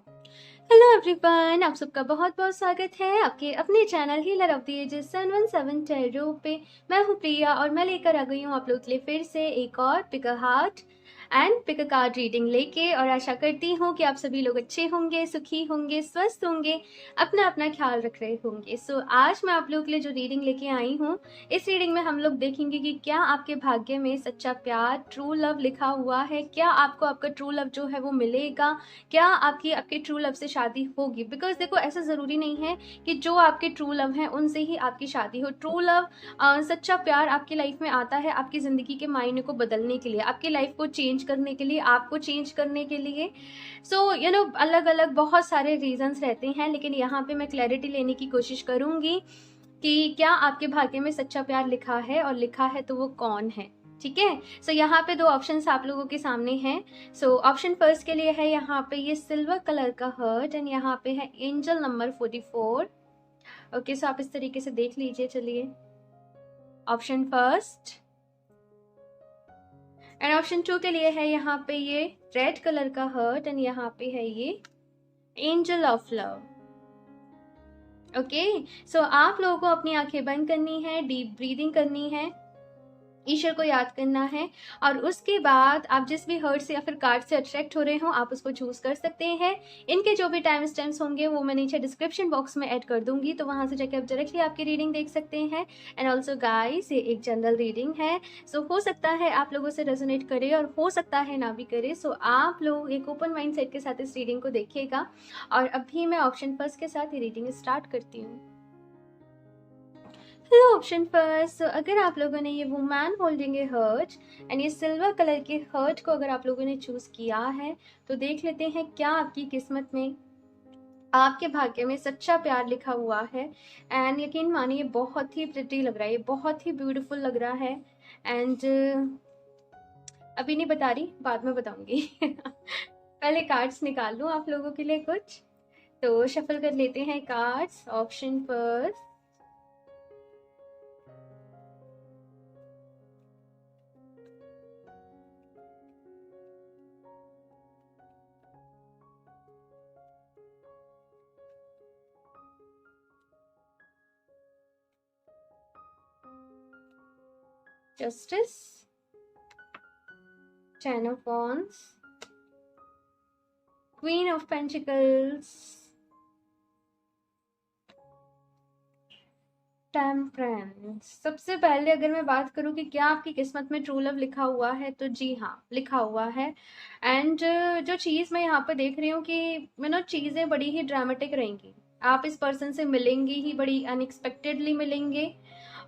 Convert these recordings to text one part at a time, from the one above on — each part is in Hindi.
हेलो एवरीवन, आप सबका बहुत बहुत स्वागत है आपके अपने channel healer of the ages 717 tarot पे। मैं हूँ प्रिया और मैं लेकर आ गई हूँ आप लोग के लिए फिर से एक और pick a heart and pick a card reading लेके। और आशा करती हूँ कि आप सभी लोग अच्छे होंगे, सुखी होंगे, स्वस्थ होंगे, अपना अपना ख्याल रख रहे होंगे। सो आज मैं आप लोगों के लिए जो रीडिंग लेके आई हूँ, इस रीडिंग में हम लोग देखेंगे कि क्या आपके भाग्य में सच्चा प्यार, ट्रू लव लिखा हुआ है। क्या आपको आपका ट्रू लव जो है वो मिलेगा, क्या आपके ट्रू लव से शादी होगी। बिकॉज देखो, ऐसा ज़रूरी नहीं है कि जो आपके ट्रू लव हैं उनसे ही आपकी शादी हो। ट्रू लव, सच्चा प्यार आपकी लाइफ में आता है आपकी ज़िंदगी के मायने को बदलने के लिए, आपकी लाइफ को चेंज करने के लिए, आपको चेंज करने के लिए। सो अलग अलग बहुत सारे रीजंस रहते हैं, लेकिन यहाँ पे मैं क्लैरिटी लेने की कोशिश करूँगी कि क्या आपके भाग्य में सच्चा प्यार लिखा है, और लिखा है तो वो कौन है। ठीक है। सो यहाँ पे दो ऑप्शंस आप लोगों के सामने हैं। सो ऑप्शन फर्स्ट के लिए है यहाँ पे ये सिल्वर कलर का हर्ट एंड यहाँ पे है एंजल नंबर 44। ओके, सो आप इस तरीके से देख लीजिए। चलिए, ऑप्शन फर्स्ट। एंड ऑप्शन 2 के लिए है यहाँ पे ये रेड कलर का हर्ट एंड यहाँ पे है ये एंजल ऑफ लव। ओके, सो आप लोगों को अपनी आंखें बंद करनी है, डीप ब्रीदिंग करनी है, ईश्वर को याद करना है, और उसके बाद आप जिस भी हर्ट से या फिर कार्ड से अट्रैक्ट हो रहे हो आप उसको चूज कर सकते हैं। इनके जो भी टाइम स्टैम्प्स होंगे वो मैं नीचे डिस्क्रिप्शन बॉक्स में ऐड कर दूंगी, तो वहां से जाके आप डायरेक्टली आपकी रीडिंग देख सकते हैं। एंड ऑल्सो गाइस, ये एक जनरल रीडिंग है, सो हो सकता है आप लोगों से रेजोनेट करे और हो सकता है ना भी करे। सो आप लोग एक ओपन माइंड सेट के साथ इस रीडिंग को देखिएगा। और अभी मैं ऑप्शन फर्स्ट के साथ ये रीडिंग स्टार्ट करती हूँ। हेलो ऑप्शन फर्स्ट, अगर आप लोगों ने ये woman holding a heart and ये सिल्वर कलर के हर्ट को अगर आप लोगों ने चूज किया है, तो देख लेते हैं क्या आपकी किस्मत में, आपके भाग्य में सच्चा प्यार लिखा हुआ है। एंड यकीन मानिए बहुत ही प्रिटी लग रहा है, ये बहुत ही ब्यूटीफुल लग रहा है। एंड अभी नहीं बता रही, बाद में बताऊंगी। पहले कार्ड्स निकाल लूं आप लोगों के लिए कुछ, तो शफल कर लेते हैं cards. Option first, justice, ten of wands, queen of pentacles, temperance. सबसे पहले अगर मैं बात करूं कि क्या आपकी किस्मत में ट्रू लव लिखा हुआ है, तो जी हाँ, लिखा हुआ है। एंड जो चीज़ मैं यहाँ पे देख रही हूँ कि चीज़ें बड़ी ही ड्रामेटिक रहेंगी। आप इस पर्सन से मिलेंगे ही, बड़ी अनएक्सपेक्टेडली मिलेंगे।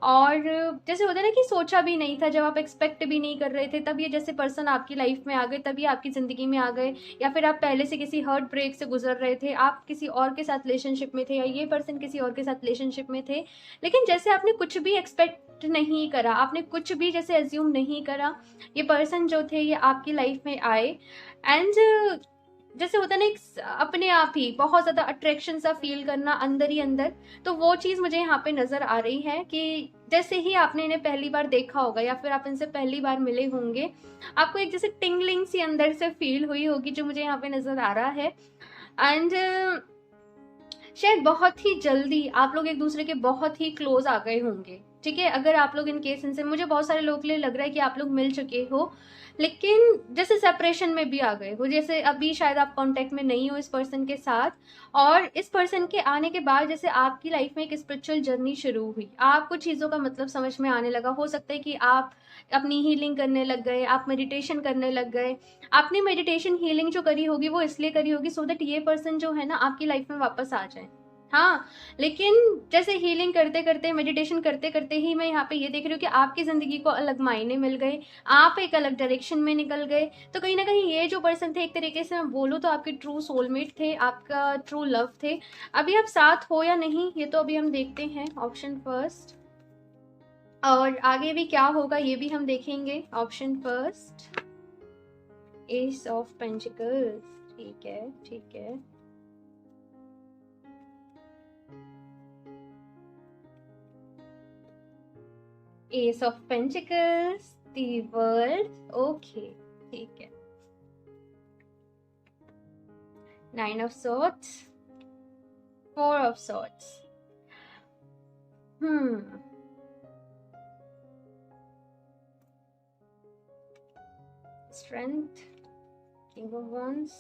और जैसे होता है ना कि सोचा भी नहीं था, जब आप एक्सपेक्ट भी नहीं कर रहे थे, तब ये जैसे पर्सन आपकी लाइफ में आ गए, तभी आपकी ज़िंदगी में आ गए। या फिर आप पहले से किसी हर्ट ब्रेक से गुजर रहे थे, आप किसी और के साथ रिलेशनशिप में थे, या ये पर्सन किसी और के साथ रिलेशनशिप में थे, लेकिन जैसे आपने कुछ भी एक्सपेक्ट नहीं करा, आपने कुछ भी जैसे एज्यूम नहीं करा, ये पर्सन जो थे ये आपकी लाइफ में आए। एंड जैसे होता है ना अपने आप ही बहुत ज्यादा अट्रैक्शन सा फील करना अंदर ही अंदर, तो वो चीज मुझे यहाँ पे नजर आ रही है कि जैसे ही आपने इन्हें पहली बार देखा होगा या फिर आप इनसे पहली बार मिले होंगे, आपको एक जैसे टिंगलिंग सी अंदर से फील हुई होगी, जो मुझे यहाँ पे नजर आ रहा है। एंड शायद बहुत ही जल्दी आप लोग एक दूसरे के बहुत ही क्लोज आ गए होंगे। ठीक है, अगर आप लोग इन केस इनसे, मुझे बहुत सारे लोग के लिए लग रहा है कि आप लोग मिल चुके हो, लेकिन जैसे सेपरेशन में भी आ गए हो, जैसे अभी शायद आप कांटेक्ट में नहीं हो इस पर्सन के साथ। और इस पर्सन के आने के बाद जैसे आपकी लाइफ में एक स्पिरिचुअल जर्नी शुरू हुई, आपको चीज़ों का मतलब समझ में आने लगा। हो सकता है कि आप अपनी हीलिंग करने लग गए, आप मेडिटेशन करने लग गए। आपने मेडिटेशन हीलिंग जो करी होगी वो इसलिए करी होगी सो दैट ये पर्सन जो है ना आपकी लाइफ में वापस आ जाए। हाँ, लेकिन जैसे हीलिंग करते करते, मेडिटेशन करते करते ही मैं यहाँ पे ये देख रही हूँ कि आपकी ज़िंदगी को अलग मायने मिल गए, आप एक अलग डायरेक्शन में निकल गए। तो कहीं ना कहीं ये जो पर्सन थे, एक तरीके से मैं बोलूँ तो आपके ट्रू सोलमेट थे, आपका ट्रू लव थे। अभी आप साथ हो या नहीं ये तो अभी हम देखते हैं, ऑप्शन फर्स्ट। और आगे भी क्या होगा ये भी हम देखेंगे। Option first, S of pentacles. ठीक है, ठीक है। S of pentacles, the world. Okay, ठीक है। 9 of swords, 4 of swords. Strength, King of Wands,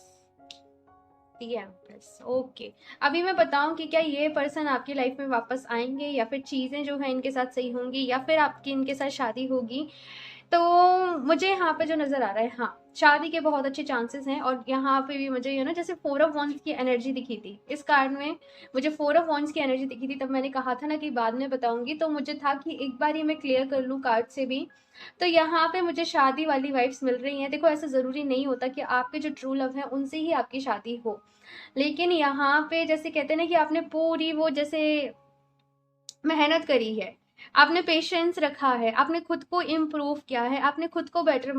The Empress. Okay, अभी मैं बताऊं कि क्या ये पर्सन आपकी लाइफ में वापस आएंगे, या फिर चीजें जो है इनके साथ सही होंगी, या फिर आपकी इनके साथ शादी होगी। तो मुझे यहाँ पे जो नजर आ रहा है, हाँ, शादी के बहुत अच्छे चांसेस हैं। और यहाँ पे भी मुझे जैसे 4 ऑफ वॉन्ड्स की एनर्जी दिखी थी, इस कार्ड में मुझे 4 ऑफ वॉन्ड्स की एनर्जी दिखी थी। तब मैंने कहा था ना कि बाद में बताऊंगी, तो मुझे था कि एक बार ही मैं क्लियर कर लूँ कार्ड से भी। तो यहाँ पे मुझे शादी वाली वाइब्स मिल रही हैं। देखो, ऐसा जरूरी नहीं होता कि आपके जो ट्रू लव है उनसे ही आपकी शादी हो, लेकिन यहाँ पे जैसे कहते हैं ना कि आपने पूरी वो जैसे मेहनत करी है, आपने पेशेंस रखा है, आपने खुद को इम्प्रूव किया है, आपने खुद को बेटर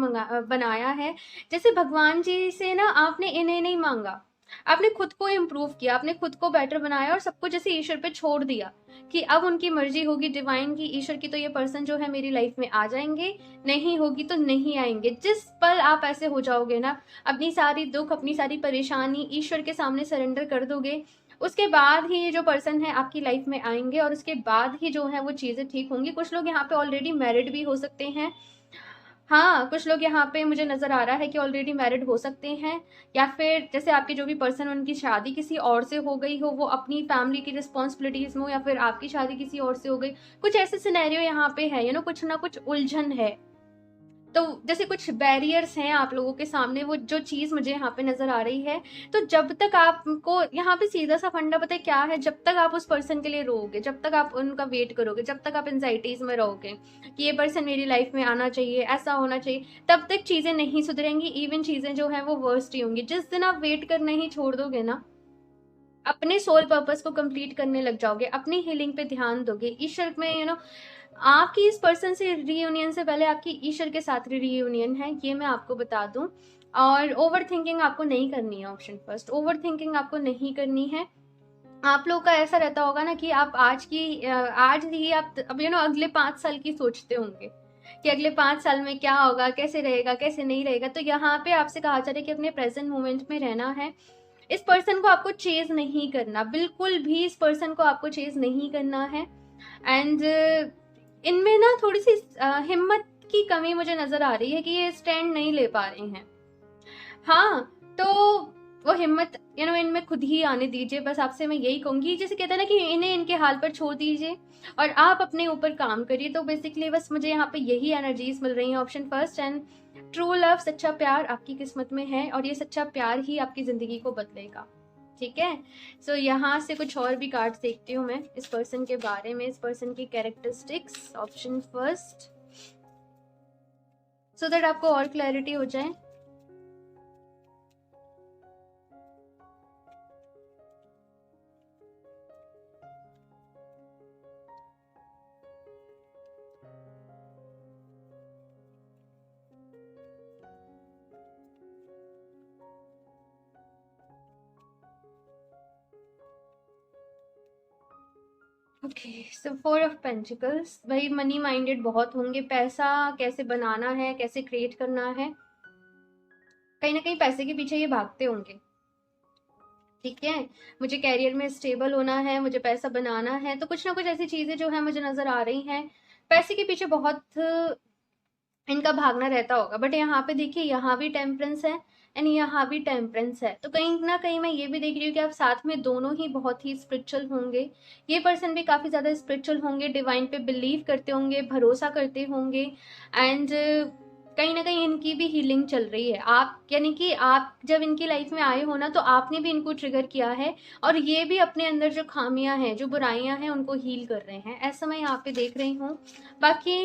बनाया है। जैसे भगवान जी से ना आपने इन्हें नहीं मांगा, आपने खुद को इम्प्रूव किया, आपने खुद को बेटर बनाया, और सबको जैसे ईश्वर पे छोड़ दिया कि अब उनकी मर्जी होगी, डिवाइन की, ईश्वर की, तो ये पर्सन जो है मेरी लाइफ में आ जाएंगे, नहीं होगी तो नहीं आएंगे। जिस पल आप ऐसे हो जाओगे ना, अपनी सारी दुख, अपनी सारी परेशानी ईश्वर के सामने सरेंडर कर दोगे, उसके बाद ही ये जो पर्सन है आपकी लाइफ में आएंगे, और उसके बाद ही जो है वो चीजें ठीक होंगी। कुछ लोग यहाँ पे ऑलरेडी मैरिड भी हो सकते हैं। हाँ, कुछ लोग यहाँ पे मुझे नजर आ रहा है कि ऑलरेडी मैरिड हो सकते हैं, या फिर जैसे आपके जो भी पर्सन, उनकी शादी किसी और से हो गई हो, वो अपनी फैमिली की रिस्पॉन्सिबिलिटीज में हो, या फिर आपकी शादी किसी और से हो गई। कुछ ऐसे सिनेरियो यहाँ पे है, कुछ ना कुछ उलझन है। तो जैसे कुछ बैरियर्स हैं आप लोगों के सामने, वो जो चीज मुझे यहाँ पे नजर आ रही है। तो जब तक आपको यहाँ पे सीधा सा फंडा पता है क्या है, जब तक आप उस पर्सन के लिए रोओगे, जब तक आप उनका वेट करोगे, जब तक आप एंजाइटीज में रहोगे कि ये पर्सन मेरी लाइफ में आना चाहिए, ऐसा होना चाहिए, तब तक चीजें नहीं सुधरेंगी। इवन चीजें जो है वो वर्स्ट ही होंगी। जिस दिन आप वेट करना ही छोड़ दोगे ना, अपने सोल पर्पस को कंप्लीट करने लग जाओगे, अपनी हीलिंग पे ध्यान दोगे, ईश्वर में आपकी इस पर्सन से रीयूनियन से पहले आपकी ईश्वर के साथ रीयूनियन है, ये मैं आपको बता दूं। और ओवर थिंकिंग आपको नहीं करनी है, ऑप्शन फर्स्ट, ओवर थिंकिंग आपको नहीं करनी है। आप लोग का ऐसा रहता होगा ना कि आप आज ही आप अब अगले 5 साल की सोचते होंगे कि अगले 5 साल में क्या होगा, कैसे रहेगा, कैसे नहीं रहेगा। तो यहाँ पे आपसे कहा जा रहा है कि अपने प्रेजेंट मोमेंट में रहना है। इस पर्सन को आपको चेज नहीं करना, बिल्कुल भी इस पर्सन को आपको चेज नहीं करना है। एंड इनमें ना थोड़ी सी हिम्मत की कमी मुझे नजर आ रही है कि ये स्टैंड नहीं ले पा रहे हैं। हाँ, तो वो हिम्मत इनमें खुद ही आने दीजिए, बस आपसे मैं यही कहूंगी। जैसे कहते हैं ना कि इन्हें इनके हाल पर छोड़ दीजिए और आप अपने ऊपर काम करिए। तो बेसिकली बस मुझे यहाँ पे यही एनर्जीज मिल रही हैं, option first. And true love, सच्चा प्यार आपकी किस्मत में है, और ये सच्चा प्यार ही आपकी जिंदगी को बदलेगा। ठीक है, सो यहाँ से कुछ और भी कार्ड्स देखती हूँ मैं इस पर्सन के बारे में, इस पर्सन की characteristics, option first, so that आपको और क्लैरिटी हो जाए। ओके, सो 4 ऑफ पेंटिकल्स, भाई मनी माइंडेड बहुत होंगे, पैसा कैसे बनाना है, कैसे क्रिएट करना है, कहीं ना कहीं पैसे के पीछे ये भागते होंगे। ठीक है, मुझे कैरियर में स्टेबल होना है, मुझे पैसा बनाना है, तो कुछ ना कुछ ऐसी चीजें जो है मुझे नजर आ रही हैं। पैसे के पीछे बहुत इनका भागना रहता होगा। बट यहाँ पे देखिए, यहाँ भी टेम्परेंस है एंड यहाँ भी टेम्परेंस है। तो कहीं ना कहीं मैं ये भी देख रही हूँ कि आप साथ में दोनों ही बहुत ही स्पिरिचुअल होंगे। ये पर्सन भी काफी ज्यादा स्पिरिचुअल होंगे, डिवाइन पे बिलीव करते होंगे, भरोसा करते होंगे। एंड कहीं ना कहीं इनकी भी हीलिंग चल रही है। आप यानी कि आप जब इनकी लाइफ में आए हो ना, तो आपने भी इनको ट्रिगर किया है, और ये भी अपने अंदर जो खामियां हैं, जो बुराइयां हैं, उनको हील कर रहे हैं, ऐसा मैं यहाँ पे देख रही हूँ। बाकी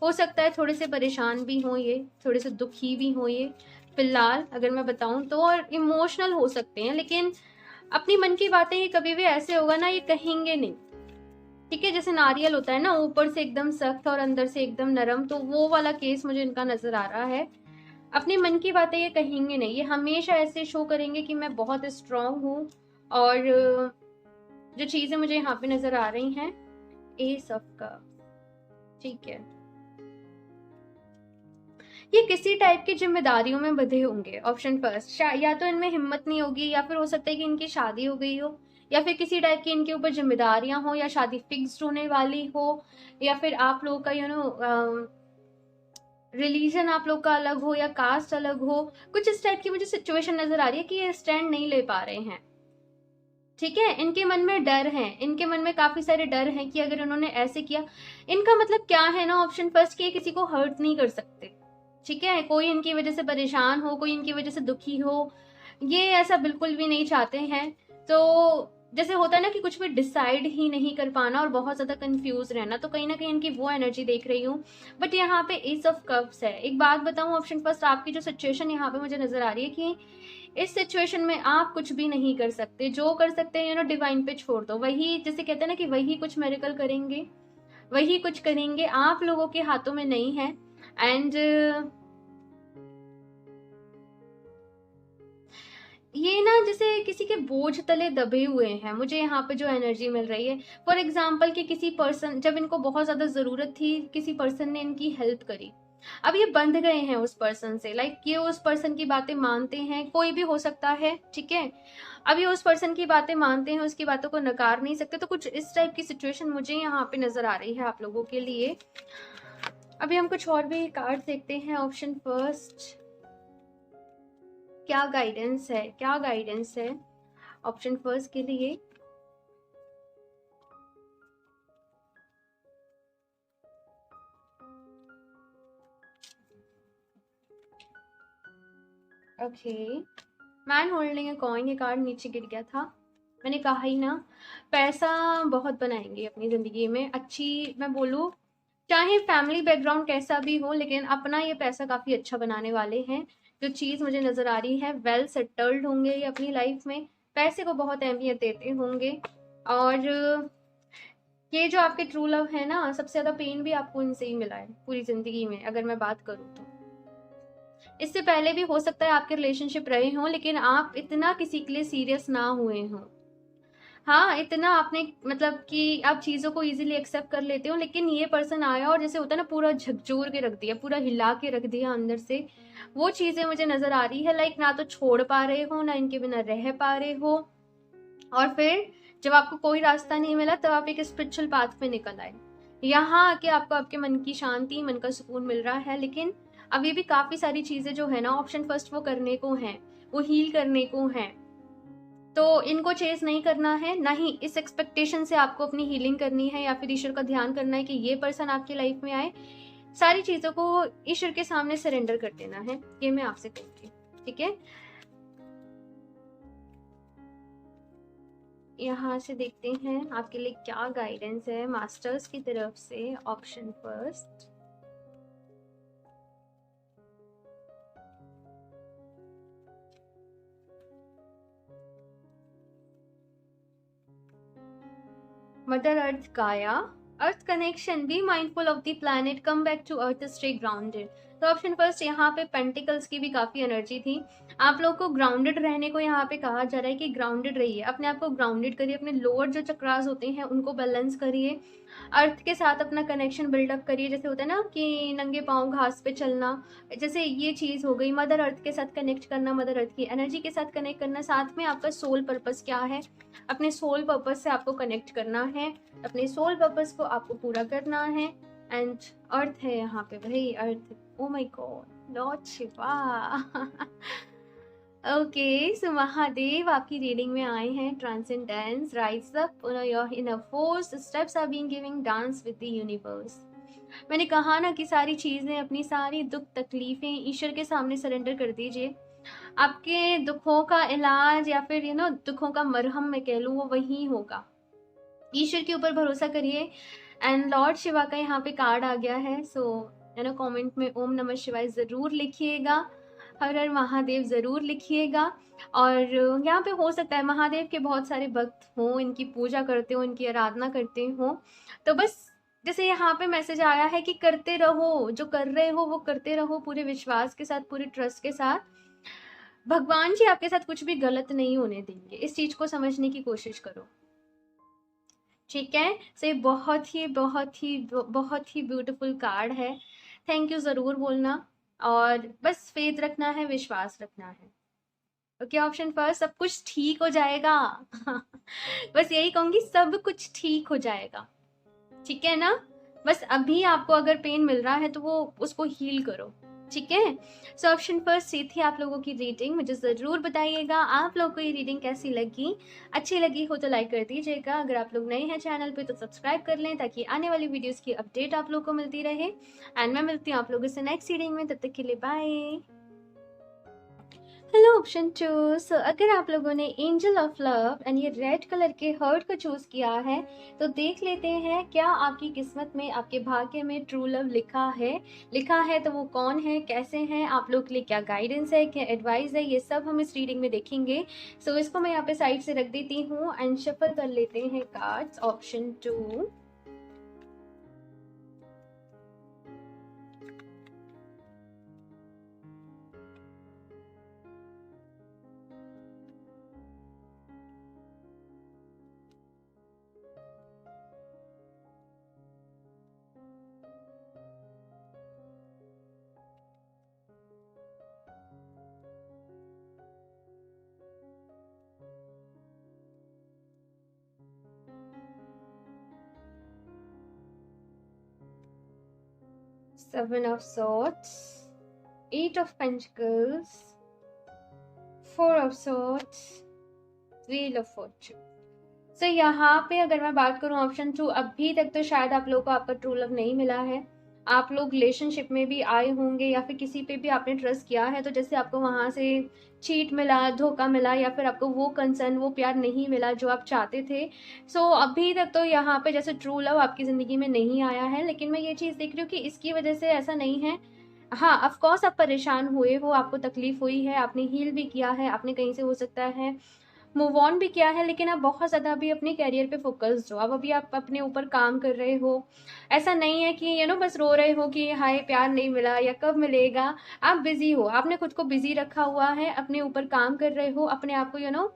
हो सकता है थोड़े से परेशान भी हों ये, थोड़े से दुखी भी हों ये फिलहाल, अगर मैं बताऊं तो, और इमोशनल हो सकते हैं। लेकिन अपनी मन की बातें ये कभी भी ऐसे होगा ना, ये कहेंगे नहीं। ठीक है, जैसे नारियल होता है ना, ऊपर से एकदम सख्त और अंदर से एकदम नरम, तो वो वाला केस मुझे इनका नजर आ रहा है। अपने मन की बातें ये कहेंगे नहीं, ये हमेशा ऐसे शो करेंगे कि मैं बहुत स्ट्रांग हूँ। और जो चीजें मुझे यहाँ पे नजर आ रही हैं, एस ऑफ कप्स, ठीक है, ये किसी टाइप की जिम्मेदारियों में बंधे होंगे। ऑप्शन फर्स्ट, या तो इनमें हिम्मत नहीं होगी, या फिर हो सकता है कि इनकी शादी हो गई हो, या फिर किसी टाइप की इनके ऊपर जिम्मेदारियां हो, या शादी फिक्स्ड होने वाली हो, या फिर आप लोग का रिलीजन आप लोग का अलग हो, या कास्ट अलग हो। कुछ इस टाइप की मुझे सिचुएशन नजर आ रही है कि ये स्टैंड नहीं ले पा रहे हैं। ठीक है, इनके मन में डर है, इनके मन में काफी सारे डर हैं कि अगर इन्होंने ऐसे किया, इनका मतलब क्या है ना ऑप्शन फर्स्ट, कि किसी को हर्ट नहीं कर सकते। ठीक है, कोई इनकी वजह से परेशान हो, कोई इनकी वजह से दुखी हो, ये ऐसा बिल्कुल भी नहीं चाहते हैं। तो जैसे होता है ना कि कुछ भी डिसाइड ही नहीं कर पाना और बहुत ज्यादा कंफ्यूज रहना, तो कहीं ना कहीं इनकी वो एनर्जी देख रही हूँ। बट यहाँ पे एस ऑफ कप्स है। एक बात बताऊं ऑप्शन फर्स्ट, आपकी जो सिचुएशन यहाँ पे मुझे नजर आ रही है कि इस सिचुएशन में आप कुछ भी नहीं कर सकते। जो कर सकते हैं डिवाइन पे छोड़ दो। वही जैसे कहते हैं ना कि वही कुछ मेरेकल करेंगे, वही कुछ करेंगे, आप लोगों के हाथों में नहीं है। एंड ये ना जैसे किसी के बोझ तले दबे हुए हैं, मुझे यहाँ पे जो एनर्जी मिल रही है। फॉर एग्जाम्पल कि किसी पर्सन, जब इनको बहुत ज्यादा जरूरत थी, किसी पर्सन ने इनकी हेल्प करी, अब ये बंध गए हैं उस पर्सन से। लाइक ये उस पर्सन की बातें मानते हैं, कोई भी हो सकता है। ठीक है, अब ये उस पर्सन की बातें मानते हैं, उसकी बातों को नकार नहीं सकते। तो कुछ इस टाइप की सिचुएशन मुझे यहाँ पे नजर आ रही है आप लोगों के लिए। अभी हम कुछ और भी कार्ड देखते हैं। ऑप्शन फर्स्ट, क्या गाइडेंस है, क्या गाइडेंस है ऑप्शन फर्स्ट के लिए। Okay, man holding a coin, ये कार्ड नीचे गिर गया था। मैंने कहा ही ना, पैसा बहुत बनाएंगे अपनी जिंदगी में। अच्छी मैं बोलूँ, चाहे फैमिली बैकग्राउंड कैसा भी हो, लेकिन अपना ये पैसा काफी अच्छा बनाने वाले हैं। जो चीज मुझे नजर आ रही है, वेल सेटल्ड होंगे ये अपनी लाइफ में, पैसे को बहुत अहमियत देते होंगे। और ये जो आपके ट्रू लव है ना, सबसे ज्यादा पेन भी आपको इनसे ही मिला है पूरी जिंदगी में, अगर मैं बात करूँ तो। इससे पहले भी हो सकता है आपके रिलेशनशिप रहे हों, लेकिन आप इतना किसी के लिए सीरियस ना हुए हों। हाँ, इतना आपने मतलब कि आप चीजों को इजीली एक्सेप्ट कर लेते हो, लेकिन ये पर्सन आया और जैसे होता है ना, पूरा झकझोर के रख दिया, पूरा हिला के रख दिया अंदर से। वो चीजें मुझे नजर आ रही है। लाइक ना तो छोड़ पा रहे हो, ना इनके बिना रह पा रहे हो। और फिर जब आपको कोई रास्ता नहीं मिला, तब आप एक स्पिरिचुअल पाथ पे निकल आए। यहाँ आके आपको आपके मन की शांति, मन का सुकून मिल रहा है। लेकिन अभी भी काफी सारी चीजें जो है ना ऑप्शन फर्स्ट, वो करने को हैं, वो हील करने को हैं। तो इनको चेज नहीं करना है, ना ही इस एक्सपेक्टेशन से आपको अपनी हीलिंग करनी है, या फिर ईश्वर का ध्यान करना है कि ये पर्सन आपकी लाइफ में आए। सारी चीजों को ईश्वर के सामने सरेंडर कर देना है, ये मैं आपसे कहूंगी। ठीक है, यहाँ से देखते हैं आपके लिए क्या गाइडेंस है मास्टर्स की तरफ से। Option first, mother earth Gaia, earth connection, be mindful of the planet, come back to earth, stay grounded. तो ऑप्शन फर्स्ट, यहाँ पे पेंटिकल्स की भी काफी एनर्जी थी। आप लोग को ग्राउंडेड रहने को यहाँ पे कहा जा रहा है कि ग्राउंडेड रहिए, अपने आप को ग्राउंडेड करिए, अपने लोअर जो चक्रास होते हैं उनको बैलेंस करिए, अर्थ के साथ अपना कनेक्शन बिल्डअप करिए। जैसे होता है ना कि नंगे पाँव घास पे चलना, जैसे ये चीज हो गई। मदर अर्थ के साथ कनेक्ट करना, मदर अर्थ की एनर्जी के साथ कनेक्ट करना। साथ में आपका सोल पर्पस क्या है, अपने सोल पर्पस से आपको कनेक्ट करना है, अपने सोल पर्पस को आपको पूरा करना है। एंड अर्थ है यहाँ पे भाई, earth. Oh my god, lord Shiva. Okay, so Mahadev आपकी रीडिंग में आए हैं। Transcendence, rise up your inner force, steps are being giving dance with the universe. मैंने कहा ना कि सारी चीजें, अपनी सारी दुख तकलीफें ईश्वर के सामने सरेंडर कर दीजिए। आपके दुखों का इलाज, या फिर दुखों का मरहम मैं कह लूँ, वो वही होगा। ईश्वर के ऊपर भरोसा करिए। एंड लॉर्ड शिवा का यहाँ पे कार्ड आ गया है। सो कमेंट में ओम नमः शिवाय जरूर लिखिएगा, हर हर महादेव जरूर लिखिएगा। और यहाँ पे हो सकता है महादेव के बहुत सारे भक्त हों, इनकी पूजा करते हो, इनकी आराधना करते हो। तो बस जैसे यहाँ पे मैसेज आया है कि करते रहो, जो कर रहे हो वो करते रहो, पूरे विश्वास के साथ, पूरे ट्रस्ट के साथ। भगवान जी आपके साथ कुछ भी गलत नहीं होने देंगे, इस चीज को समझने की कोशिश करो। ठीक है, सो ये बहुत ही बहुत ही बहुत ही ब्यूटीफुल कार्ड है। थैंक यू जरूर बोलना। और बस फेथ रखना है, विश्वास रखना है। ओके, ऑप्शन फर्स्ट, सब कुछ ठीक हो जाएगा। बस यही कहूंगी, सब कुछ ठीक हो जाएगा, ठीक है ना। बस अभी आपको अगर पेन मिल रहा है तो वो उसको हील करो, ठीक है। सो ऑप्शन फर्स्ट ये थी आप लोगों की रीडिंग। मुझे ज़रूर बताइएगा आप लोगों को ये रीडिंग कैसी लगी। अच्छी लगी हो तो लाइक कर दीजिएगा। अगर आप लोग नए हैं चैनल पे तो सब्सक्राइब कर लें, ताकि आने वाली वीडियोस की अपडेट आप लोग को मिलती रहे। एंड मैं मिलती हूँ आप लोगों से नेक्स्ट रीडिंग में, तब तक के लिए bye. Hello option two. So अगर आप लोगों ने एंजल ऑफ लव एंड ये रेड कलर के हर्ट को चूज किया है, तो देख लेते हैं क्या आपकी किस्मत में, आपके भाग्य में ट्रू लव लिखा है तो वो कौन है, कैसे हैं, आप लोग के लिए क्या गाइडेंस है, क्या एडवाइस है, ये सब हम इस रीडिंग में देखेंगे। सो इसको मैं यहाँ पे साइड से रख देती हूँ एंड शफल कर लेते हैं cards. Option two, 7 of swords, 8 of pentacles, 4 of swords, wheel of fortune। सो यहाँ पे अगर मैं बात करूँ ऑप्शन टू, अभी तक तो शायद आप लोगों को आपका ट्रू लव नहीं मिला है। आप लोग रिलेशनशिप में भी आए होंगे या फिर किसी पे भी आपने ट्रस्ट किया है, तो जैसे आपको वहाँ से चीट मिला, धोखा मिला, या फिर आपको वो कंसर्न, वो प्यार नहीं मिला जो आप चाहते थे। सो अभी तक तो यहाँ पे जैसे ट्रू लव आपकी ज़िंदगी में नहीं आया है, लेकिन मैं ये चीज़ देख रही हूँ कि इसकी वजह से ऐसा नहीं है। हाँ, ऑफ कोर्स आप परेशान हुए हो, आपको तकलीफ हुई है, आपने हील भी किया है, आपने कहीं से हो सकता है मूव ऑन भी किया है, लेकिन आप बहुत ज़्यादा अभी अपने करियर पे फोकस्ड हो। अब अभी आप अपने ऊपर काम कर रहे हो। ऐसा नहीं है कि बस रो रहे हो कि हाय प्यार नहीं मिला या कब मिलेगा। आप बिजी हो, आपने खुद को बिजी रखा हुआ है, अपने ऊपर काम कर रहे हो, अपने आप को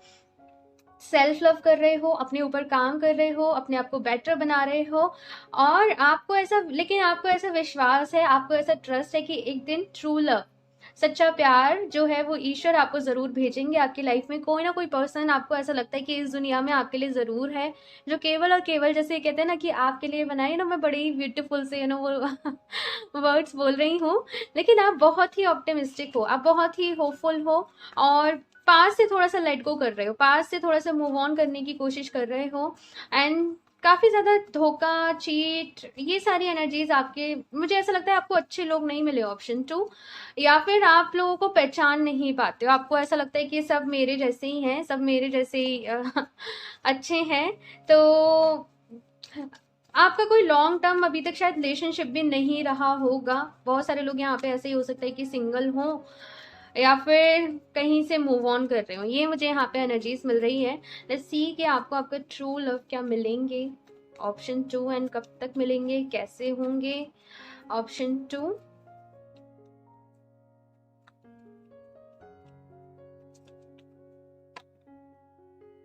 सेल्फ लव कर रहे हो, अपने ऊपर काम कर रहे हो, अपने आप को बेटर बना रहे हो। और आपको ऐसा, लेकिन आपको ऐसा विश्वास है, आपको ऐसा ट्रस्ट है कि एक दिन ट्रू लव, सच्चा प्यार जो है वो ईश्वर आपको ज़रूर भेजेंगे आपकी लाइफ में। कोई ना कोई पर्सन आपको ऐसा लगता है कि इस दुनिया में आपके लिए ज़रूर है, जो केवल और केवल, जैसे कहते हैं ना कि आपके लिए बनाए मैं बड़े ही ब्यूटीफुल से वो वर्ड्स बोल रही हूँ, लेकिन आप बहुत ही ऑप्टिमिस्टिक हो, आप बहुत ही होपफुल हो, और पास से थोड़ा सा लेट गो कर रहे हो, पास से थोड़ा सा मूव ऑन करने की कोशिश कर रहे हो। एंड काफ़ी ज़्यादा धोखा, चीट, ये सारी एनर्जीज आपके, मुझे ऐसा लगता है आपको अच्छे लोग नहीं मिले। ऑप्शन टू, या फिर आप लोगों को पहचान नहीं पाते हो, आपको ऐसा लगता है कि सब मेरे जैसे ही हैं, सब मेरे जैसे ही अच्छे हैं। तो आपका कोई लॉन्ग टर्म अभी तक शायद रिलेशनशिप भी नहीं रहा होगा। बहुत सारे लोग यहाँ पे ऐसे ही हो सकता है कि सिंगल हो या फिर कहीं से मूव ऑन कर रहे हो। ये मुझे यहाँ पे एनर्जीज मिल रही है। लेट्स सी कि आपको आपका ट्रू लव क्या मिलेंगे। ऑप्शन टू, एंड कब तक मिलेंगे, कैसे होंगे। Option two,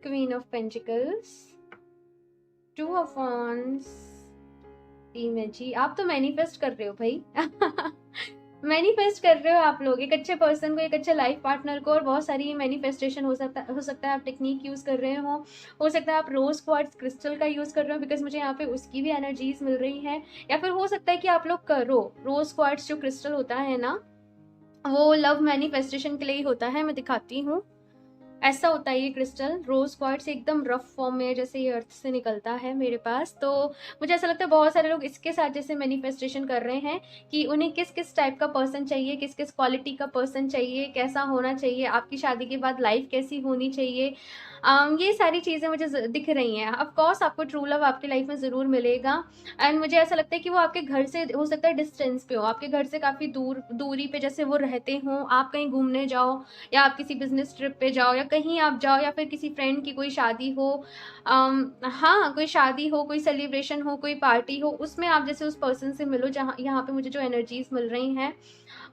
queen of pentacles, two of wands, जी आप तो मैनिफेस्ट कर रहे हो भाई। मैनिफेस्ट कर रहे हो आप लोग एक अच्छे पर्सन को, एक अच्छे लाइफ पार्टनर को, और बहुत सारी मैनिफेस्टेशन हो सकता है आप टेक्निक यूज कर रहे हो सकता है आप रोज क्वार्ट्ज क्रिस्टल का यूज कर रहे हो, बिकॉज मुझे यहाँ पे उसकी भी एनर्जीज मिल रही है। या फिर हो सकता है कि आप लोग करो रोज क्वार्ट्ज, जो क्रिस्टल होता है ना, वो लव मैनिफेस्टेशन के लिए ही होता है। मैं दिखाती हूँ, ऐसा होता है ये क्रिस्टल। रोज क्वार्ट्ज एकदम रफ फॉर्म में, जैसे ये अर्थ से निकलता है मेरे पास। तो मुझे ऐसा लगता है बहुत सारे लोग इसके साथ जैसे मैनिफेस्टेशन कर रहे हैं कि उन्हें किस किस टाइप का पर्सन चाहिए, किस किस क्वालिटी का पर्सन चाहिए, कैसा होना चाहिए, आपकी शादी के बाद लाइफ कैसी होनी चाहिए। ये सारी चीज़ें मुझे दिख रही हैं। ऑफ कोर्स आपको ट्रू लव आपकी लाइफ में ज़रूर मिलेगा। एंड मुझे ऐसा लगता है कि वो आपके घर से, हो सकता है डिस्टेंस पे हो, आपके घर से काफ़ी दूरी पे जैसे वो रहते हों, आप कहीं घूमने जाओ या आप किसी बिजनेस ट्रिप पे जाओ या कहीं आप जाओ, या फिर किसी फ्रेंड की कोई शादी हो, हाँ कोई शादी हो, कोई सेलिब्रेशन हो, कोई पार्टी हो, उसमें आप जैसे उस पर्सन से मिलो, जहाँ यहाँ पे मुझे जो एनर्जीज मिल रही हैं।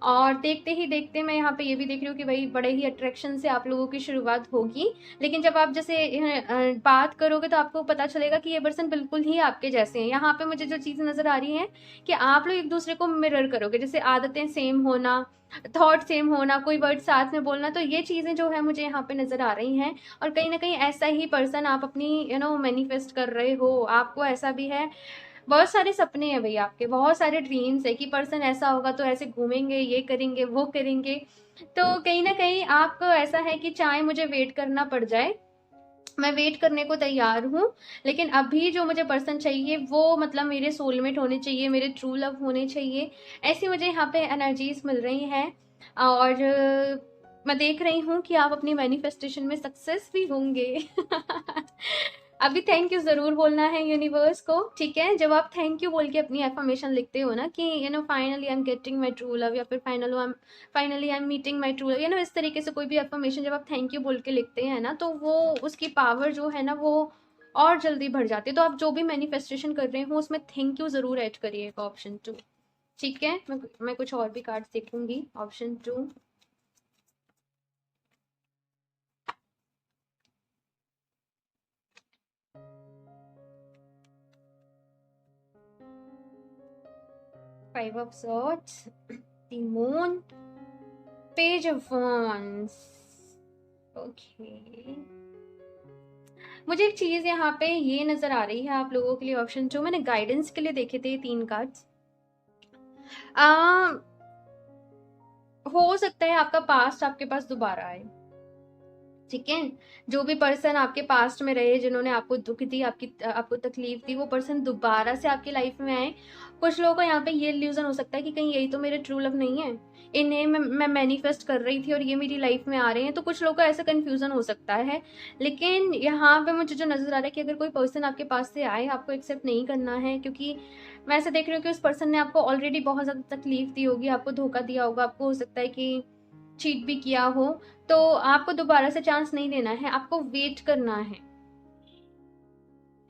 और देखते ही देखते मैं यहाँ पे ये भी देख रही हूँ कि भाई बड़े ही अट्रैक्शन से आप लोगों की शुरुआत होगी, लेकिन जब आप जैसे बात करोगे तो आपको पता चलेगा कि ये पर्सन बिल्कुल ही आपके जैसे हैं। यहाँ पे मुझे जो चीज़ें नज़र आ रही हैं कि आप लोग एक दूसरे को मिरर करोगे, जैसे आदतें सेम होना, थॉट सेम होना, कोई वर्ड साथ में बोलना, तो ये चीज़ें जो है मुझे यहाँ पे नज़र आ रही हैं। और कहीं ना कहीं ऐसा ही पर्सन आप अपनी मैनिफेस्ट कर रहे हो, आपको ऐसा भी है। बहुत सारे सपने हैं भैया आपके, बहुत सारे ड्रीम्स है कि पर्सन ऐसा होगा तो ऐसे घूमेंगे, ये करेंगे, वो करेंगे। तो कहीं ना कहीं आपको ऐसा है कि चाहे मुझे वेट करना पड़ जाए, मैं वेट करने को तैयार हूँ, लेकिन अभी जो मुझे पर्सन चाहिए वो मतलब मेरे सोलमेट होने चाहिए, मेरे ट्रू लव होने चाहिए। ऐसी मुझे यहाँ पे एनर्जीज मिल रही हैं। और मैं देख रही हूँ कि आप अपनी मैनिफेस्टेशन में सक्सेस भी होंगे। अभी थैंक यू जरूर बोलना है यूनिवर्स को, ठीक है। जब आप थैंक यू बोल के अपनी एफर्मेशन लिखते हो ना कि finally I am getting my true love, या फिर finally I am meeting my true love, इस तरीके से कोई भी एफर्मेशन जब आप थैंक यू बोल के लिखते हैं ना, तो वो उसकी पावर जो है ना वो और जल्दी बढ़ जाती है। तो आप जो भी मैनिफेस्टेशन कर रहे हो उसमें थैंक यू जरूर ऐड करिएगा, ऑप्शन 2, ठीक है। मैं कुछ और भी कार्ड्स देखूंगी। Option 2, 5 of swords, the moon, page of wands, okay. मुझे एक चीज यहाँ पे ये नजर आ रही है आप लोगों के लिए, ऑप्शन 2, मैंने गाइडेंस के लिए देखे थे 3 कार्ड्स। हो सकता है आपका पास्ट आपके पास दोबारा आए, ठीक है। जो भी पर्सन आपके पास्ट में रहे, जिन्होंने आपको दुख दी, आपको तकलीफ दी, वो पर्सन दोबारा से आपकी लाइफ में आए। कुछ लोगों को यहाँ पे ये इल्यूजन हो सकता है कि कहीं यही तो मेरे ट्रू लव नहीं है, इन्हें मैं मैनिफेस्ट कर रही थी और ये मेरी लाइफ में आ रहे हैं। तो कुछ लोगों को ऐसा कंफ्यूजन हो सकता है, लेकिन यहाँ पे मुझे जो नजर आ रहा है कि अगर कोई पर्सन आपके पास से आए, आपको एक्सेप्ट नहीं करना है, क्योंकि मैं ऐसा देख रही हूँ कि उस पर्सन ने आपको ऑलरेडी बहुत ज्यादा तकलीफ दी होगी, आपको धोखा दिया होगा, आपको हो सकता है कि चीट भी किया हो। तो आपको दोबारा से चांस नहीं लेना है, आपको वेट करना है,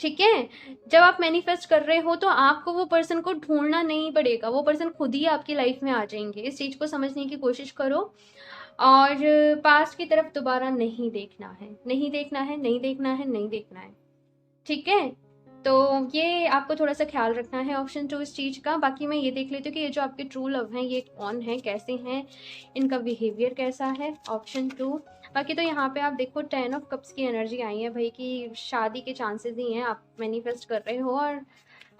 ठीक है। जब आप मैनिफेस्ट कर रहे हो तो आपको वो पर्सन को ढूंढना नहीं पड़ेगा, वो पर्सन खुद ही आपकी लाइफ में आ जाएंगे। इस चीज को समझने की कोशिश करो। और पास्ट की तरफ दोबारा नहीं देखना है, नहीं देखना है, नहीं देखना है, नहीं देखना है, ठीक है। तो ये आपको थोड़ा सा ख्याल रखना है, ऑप्शन 2 इस चीज का। बाकी मैं ये देख लेती हूँ कि ये जो आपके ट्रू लव हैं ये कौन है, कैसे हैं, इनका बिहेवियर कैसा है, ऑप्शन 2। बाकी तो यहाँ पे आप देखो 10 ऑफ कप्स की एनर्जी आई है भाई, कि शादी के चांसेस ही हैं, आप मैनिफेस्ट कर रहे हो और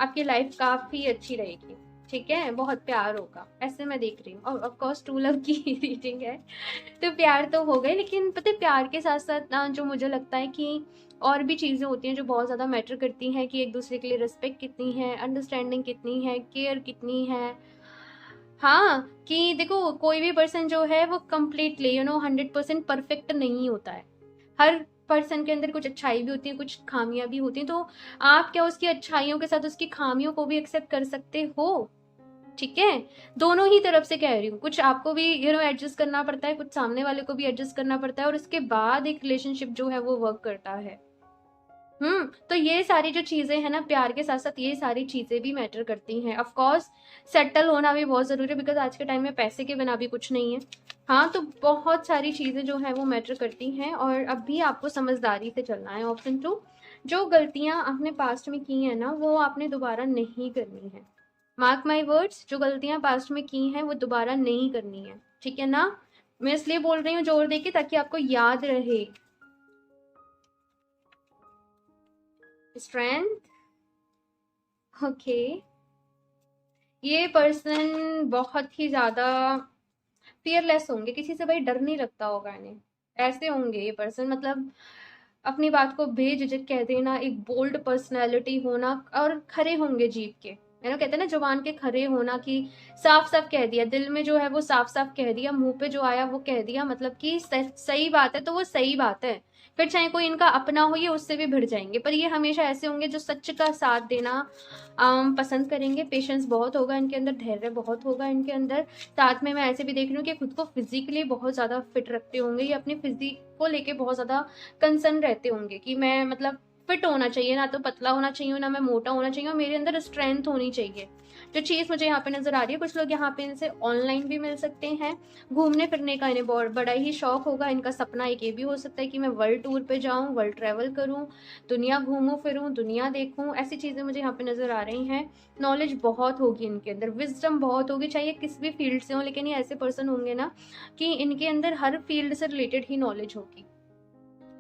आपकी लाइफ काफी अच्छी रहेगी, ठीक है। बहुत प्यार होगा, ऐसे मैं देख रही हूँ। और ऑफकोर्स ट्रू लव की रीडिंग है तो प्यार तो हो गए, लेकिन पता है प्यार के साथ साथ ना जो मुझे लगता है कि और भी चीज़ें होती हैं जो बहुत ज़्यादा मैटर करती हैं, कि एक दूसरे के लिए रिस्पेक्ट कितनी है, अंडरस्टैंडिंग कितनी है, केयर कितनी है। हाँ, कि देखो कोई भी पर्सन जो है वो कम्प्लीटली 100% परफेक्ट नहीं होता है। हर पर्सन के अंदर कुछ अच्छाई भी होती है, कुछ खामियां भी होती हैं। तो आप क्या उसकी अच्छाइयों के साथ उसकी खामियों को भी एक्सेप्ट कर सकते हो, ठीक है। दोनों ही तरफ से कह रही हूँ, कुछ आपको भी एडजस्ट करना पड़ता है, कुछ सामने वाले को भी एडजस्ट करना पड़ता है, और उसके बाद एक रिलेशनशिप जो है वो वर्क करता है। तो ये सारी जो चीजें हैं ना, प्यार के साथ साथ ये सारी चीजें भी मैटर करती हैं। ऑफ कोर्स सेटल होना भी बहुत जरूरी है, बिकॉज आज के टाइम में पैसे के बिना भी कुछ नहीं है। हाँ, तो बहुत सारी चीजें जो है वो मैटर करती हैं, और अब भी आपको समझदारी से चलना है। ऑप्शन 2, जो गलतियां आपने पास्ट में की हैं ना वो आपने दोबारा नहीं करनी है। मार्क माई वर्ड्स, जो गलतियां पास्ट में की हैं वो दोबारा नहीं करनी है, ठीक है ना। मैं इसलिए बोल रही हूँ जोर देके, ताकि आपको याद रहे। Strength, okay. ये पर्सन बहुत ही ज्यादा फियरलेस होंगे, किसी से भाई डर नहीं लगता होगा इन्हें, ऐसे होंगे ये पर्सन। मतलब अपनी बात को बेझिझक कह देना, एक बोल्ड पर्सनैलिटी होना, और खरे होंगे जीभ के, कहते हैं ना जुबान के खरे होना, कि साफ साफ कह दिया, दिल में जो है वो साफ साफ कह दिया, मुंह पे जो आया वो कह दिया। मतलब कि सही बात है तो वो सही बात है, फिर चाहे कोई इनका अपना हो ये उससे भी भिड़ जाएंगे। पर ये हमेशा ऐसे होंगे जो सच का साथ देना पसंद करेंगे। पेशेंस बहुत होगा इनके अंदर, धैर्य बहुत होगा इनके अंदर। साथ में मैं ऐसे भी देख रही हूँ कि खुद को फिजिकली बहुत ज्यादा फिट रखते होंगे, ये अपने फिजिक को लेके बहुत ज्यादा कंसर्न रहते होंगे, कि मैं मतलब फिट होना चाहिए, ना तो पतला होना चाहिए, ना मैं मोटा होना चाहिए, और मेरे अंदर स्ट्रेंथ होनी चाहिए। जो चीज़ मुझे यहाँ पे नज़र आ रही है, कुछ लोग यहाँ पे इनसे ऑनलाइन भी मिल सकते हैं। घूमने फिरने का इन्हें बहुत बड़ा ही शौक होगा। इनका सपना एक ये भी हो सकता है कि मैं वर्ल्ड टूर पे जाऊँ, वर्ल्ड ट्रैवल करूँ, दुनिया घूमूँ फिरूँ, दुनिया देखूँ। ऐसी चीज़ें मुझे यहाँ पे नज़र आ रही हैं। नॉलेज बहुत होगी इनके अंदर, विजडम बहुत होगी, चाहे किसी भी फील्ड से हो, लेकिन ये ऐसे पर्सन होंगे ना कि इनके अंदर हर फील्ड से रिलेटेड ही नॉलेज होगी।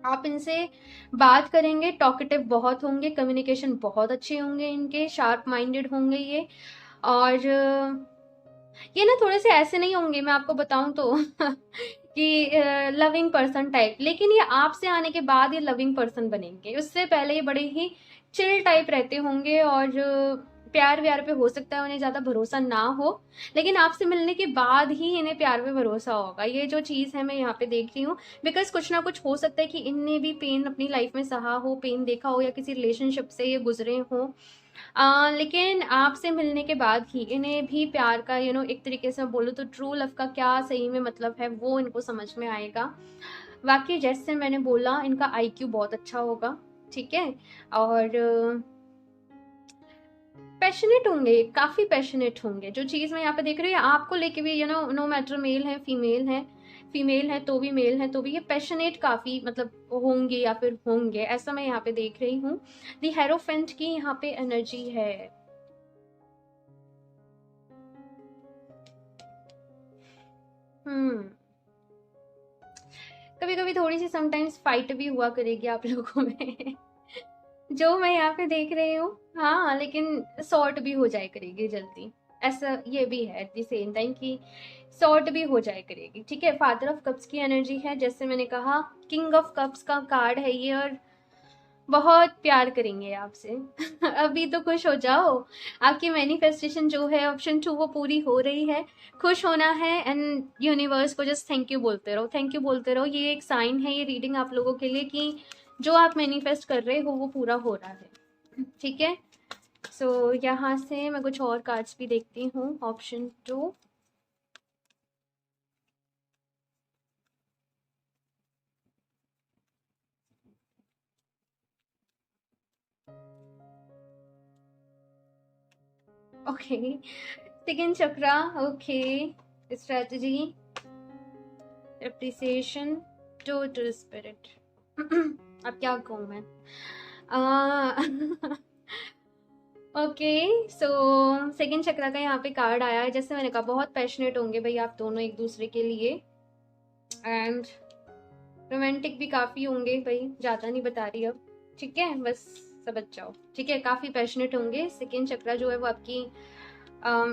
आप इनसे बात करेंगे, टॉकेटिव बहुत होंगे, कम्युनिकेशन बहुत अच्छे होंगे इनके, शार्प माइंडेड होंगे ये। और ये ना थोड़े से ऐसे नहीं होंगे, मैं आपको बताऊं तो कि लविंग पर्सन टाइप, लेकिन ये आपसे आने के बाद ये लविंग पर्सन बनेंगे। उससे पहले ये बड़े ही चिल टाइप रहते होंगे, और प्यार व्यार पे हो सकता है उन्हें ज़्यादा भरोसा ना हो, लेकिन आपसे मिलने के बाद ही इन्हें प्यार पे भरोसा होगा। ये जो चीज़ है मैं यहाँ पे देख रही हूँ, बिकॉज कुछ ना कुछ हो सकता है कि इनने भी पेन अपनी लाइफ में सहा हो, पेन देखा हो, या किसी रिलेशनशिप से ये गुजरे हो। लेकिन आपसे मिलने के बाद ही इन्हें भी प्यार का एक तरीके से बोलूँ तो ट्रू लव का क्या सही में मतलब है वो इनको समझ में आएगा। बाकी जैसे मैंने बोला, इनका आईक्यू बहुत अच्छा होगा, ठीक है, और पैशनेट होंगे, काफ़ी पैशनेट होंगे। जो चीज़ मैं यहाँ पे देख रही हूँ आपको लेके भी, नो मैटर मेल है फीमेल है, फीमेल है तो भी, मेल है तो भी, ये पैशनेट काफ़ी मतलब होंगे या फिर होंगे, ऐसा मैं यहाँ पे देख रही हूँ। दी हेरोफेंट की यहाँ पे एनर्जी है। कभी कभी थोड़ी सी समटाइम्स फाइट भी हुआ करेगी आप लोगों में जो मैं यहाँ पे देख रही हूँ। हाँ, लेकिन सॉर्ट भी हो जाए करेगी जल्दी, ऐसा ये भी है एट द सेम टाइम कि सॉर्ट भी हो जाए करेगी, ठीक है। फादर ऑफ कप्स की एनर्जी है, जैसे मैंने कहा किंग ऑफ कप्स का कार्ड है ये, और बहुत प्यार करेंगे आपसे अभी तो खुश हो जाओ, आपकी मैनिफेस्टेशन जो है ऑप्शन 2 वो पूरी हो रही है। खुश होना है, एंड यूनिवर्स को जस्ट थैंक यू बोलते रहो, थैंक यू बोलते रहो। ये एक साइन है, ये रीडिंग आप लोगों के लिए कि जो आप मैनिफेस्ट कर रहे हो वो पूरा हो रहा है, ठीक है। सो यहाँ से मैं कुछ और कार्ड्स भी देखती हूँ, option 2। Okay, second chakra, okay, strategy, appreciation, total spirit अब क्या कहूँ मैं ओके। सो सेकंड चक्रा का यहाँ पे कार्ड आया है, जैसे मैंने कहा बहुत पैशनेट होंगे भाई आप दोनों एक दूसरे के लिए, एंड रोमांटिक भी काफ़ी होंगे भाई, ज़्यादा नहीं बता रही अब, ठीक है, बस समझ जाओ, ठीक है। काफ़ी पैशनेट होंगे। सेकंड चक्रा जो है वो आपकी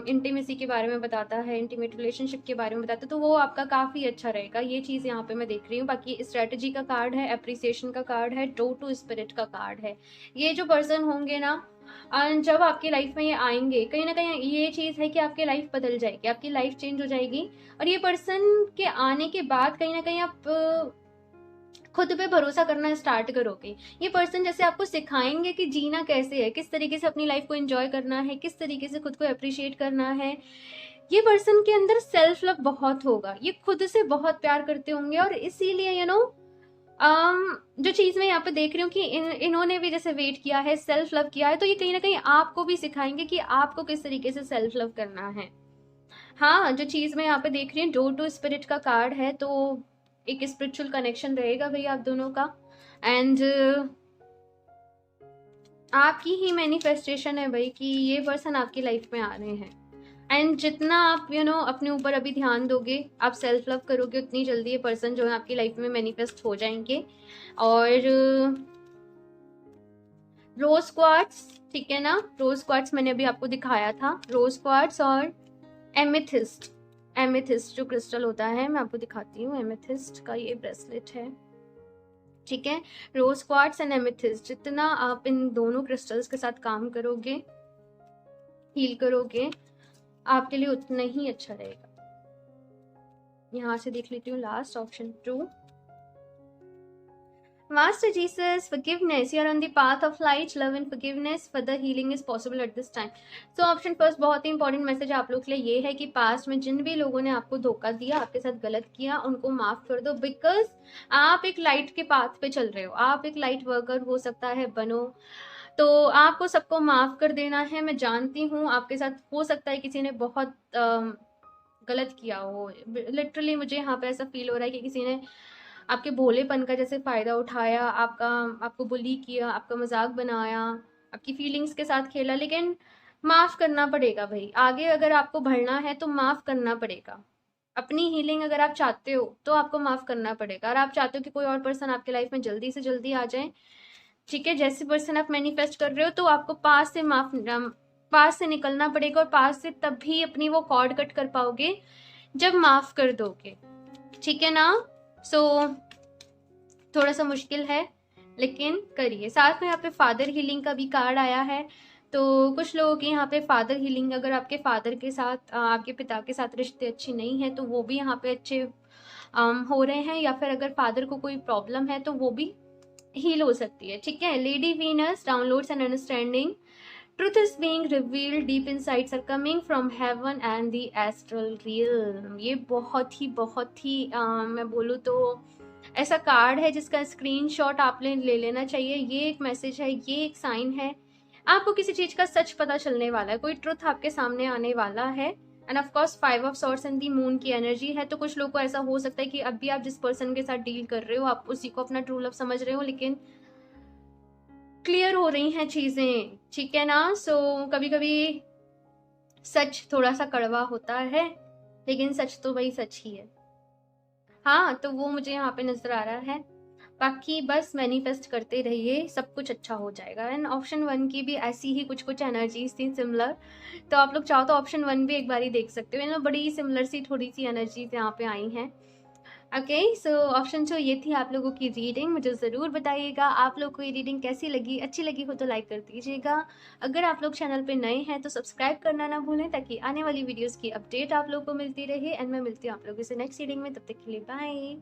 इंटीमेसी के बारे में बताता है, इंटीमेट रिलेशनशिप के बारे में बताता है, तो वो आपका काफ़ी अच्छा रहेगा, ये चीज़ यहाँ पे मैं देख रही हूँ। बाकी स्ट्रेटजी का कार्ड है, अप्रिसिएशन का कार्ड है, ड्रो टू स्पिरिट का कार्ड है। ये जो पर्सन होंगे ना, जब आपकी लाइफ में ये आएंगे, कहीं ना कहीं ये चीज़ है कि आपकी लाइफ बदल जाएगी, आपकी लाइफ चेंज हो जाएगी, और ये पर्सन के आने के बाद कहीं ना कहीं आप खुद पे भरोसा करना स्टार्ट करोगे। ये पर्सन जैसे आपको सिखाएंगे कि जीना कैसे है, किस तरीके से अपनी लाइफ को एंजॉय करना है, किस तरीके से खुद को अप्रिशिएट करना है। ये पर्सन के अंदर सेल्फ लव बहुत होगा, ये खुद से बहुत प्यार करते होंगे, और इसीलिए जो चीज़ मैं यहाँ पे देख रही हूँ कि इन्होंने भी जैसे वेट किया है, सेल्फ लव किया है, तो ये कहीं ना कहीं आपको भी सिखाएंगे कि आपको किस तरीके से सेल्फ लव करना है। हाँ, जो चीज़ मैं यहाँ पे देख रही हूँ, डोर टू स्पिरिट का कार्ड है, तो एक स्पिरिचुअल कनेक्शन रहेगा भाई आप दोनों का, एंड आपकी ही मैनिफेस्टेशन है भाई कि ये पर्सन आपकी लाइफ में आ रहे हैं। एंड जितना आप अपने ऊपर अभी ध्यान दोगे, आप सेल्फ लव करोगे, उतनी जल्दी ये पर्सन जो है आपकी लाइफ में मैनिफेस्ट हो जाएंगे। और रोज क्वार्ट्स, ठीक है ना, रोज क्वार्ट्स मैंने अभी आपको दिखाया था, रोज क्वार्ट्स और एमेथिस्ट, एमेथिस्ट जो क्रिस्टल होता है, मैं आपको दिखाती हूँ। एमेथिस्ट का ये ब्रेसलेट है, ठीक है। रोज क्वार्ट्स एंड एमेथिस्ट, जितना आप इन दोनों क्रिस्टल्स के साथ काम करोगे, हील करोगे, आपके लिए उतना ही अच्छा रहेगा। यहाँ से देख लेती हूँ last option 2। Master Jesus, forgiveness. You are on the path of light, love and forgiveness. Further healing is possible at this time. So option first बहुत ही इंपॉर्टेंट मैसेज आप लोग के लिए ये है कि पास्ट में जिन भी लोगों ने आपको धोखा दिया, आपके साथ गलत किया, उनको माफ कर दो, बिकॉज आप एक लाइट के पाथ पे चल रहे हो, आप एक लाइट वर्कर हो सकता है बनो, तो आपको सबको माफ कर देना है। मैं जानती हूँ आपके साथ हो सकता है किसी ने बहुत गलत किया हो, लिटरली मुझे यहाँ पे ऐसा फील हो रहा है कि किसी ने आपके भोलेपन का जैसे फ़ायदा उठाया, आपको बुली किया, आपका मजाक बनाया, आपकी फीलिंग्स के साथ खेला, लेकिन माफ़ करना पड़ेगा भाई। आगे अगर आपको बढ़ना है तो माफ़ करना पड़ेगा। अपनी हीलिंग अगर आप चाहते हो तो आपको माफ़ करना पड़ेगा। और आप चाहते हो कि कोई और पर्सन आपके लाइफ में जल्दी से जल्दी आ जाए, ठीक है, जैसे पर्सन आप मैनिफेस्ट कर रहे हो, तो आपको पास से निकलना पड़ेगा, और पास से तभी अपनी वो कॉर्ड कट कर पाओगे जब माफ़ कर दोगे, ठीक है ना। सो थोड़ा सा मुश्किल है, लेकिन करिए। साथ में यहाँ पे फादर हीलिंग का भी कार्ड आया है, तो कुछ लोगों के यहाँ पे फादर हीलिंग, अगर आपके फादर के साथ, आपके पिता के साथ रिश्ते अच्छे नहीं है तो वो भी यहाँ पे अच्छे हो रहे हैं, या फिर अगर फादर को कोई प्रॉब्लम है तो वो भी हील हो सकती है, ठीक है। Lady Venus, downloads and understanding, truth is being revealed, deep insights are coming from heaven and the astral realm। ये बहुत ही मैं बोलूँ तो ऐसा कार्ड है जिसका स्क्रीनशॉट आपने ले लेना चाहिए। ये एक मैसेज है, ये एक साइन है, आपको किसी चीज का सच पता चलने वाला है, कोई ट्रुथ आपके सामने आने वाला है। End of course 5 of swords and the moon की एनर्जी है, तो कुछ लोग को ऐसा हो सकता है कि अभी आप जिस पर्सन के साथ डील कर रहे हो, आप उसी को अपना ट्रू लव समझ रहे हो, लेकिन क्लियर हो रही हैं चीजें, ठीक है ना। सो कभी कभी सच थोड़ा सा कड़वा होता है, लेकिन सच तो वही सच ही है। हाँ, तो वो मुझे यहाँ पे नजर आ रहा है। बाकी बस मैनिफेस्ट करते रहिए, सब कुछ अच्छा हो जाएगा। एंड ऑप्शन 1 की भी ऐसी ही कुछ एनर्जीज थी सिमिलर, तो आप लोग चाहो तो ऑप्शन 1 भी एक बार ही देख सकते हो। इनमें बड़ी सिमिलर सी थोड़ी सी एनर्जीज यहाँ पे आई हैं। ओके, सो ऑप्शन 2 ये थी आप लोगों की रीडिंग। मुझे ज़रूर बताइएगा आप लोग को ये रीडिंग कैसी लगी, अच्छी लगी हो तो लाइक कर दीजिएगा। अगर आप लोग चैनल पे नए हैं तो सब्सक्राइब करना ना भूलें, ताकि आने वाली वीडियोस की अपडेट आप लोग को मिलती रहे। एंड मैं मिलती हूँ आप लोगों से नेक्स्ट रीडिंग में, तब तक के लिए बाय।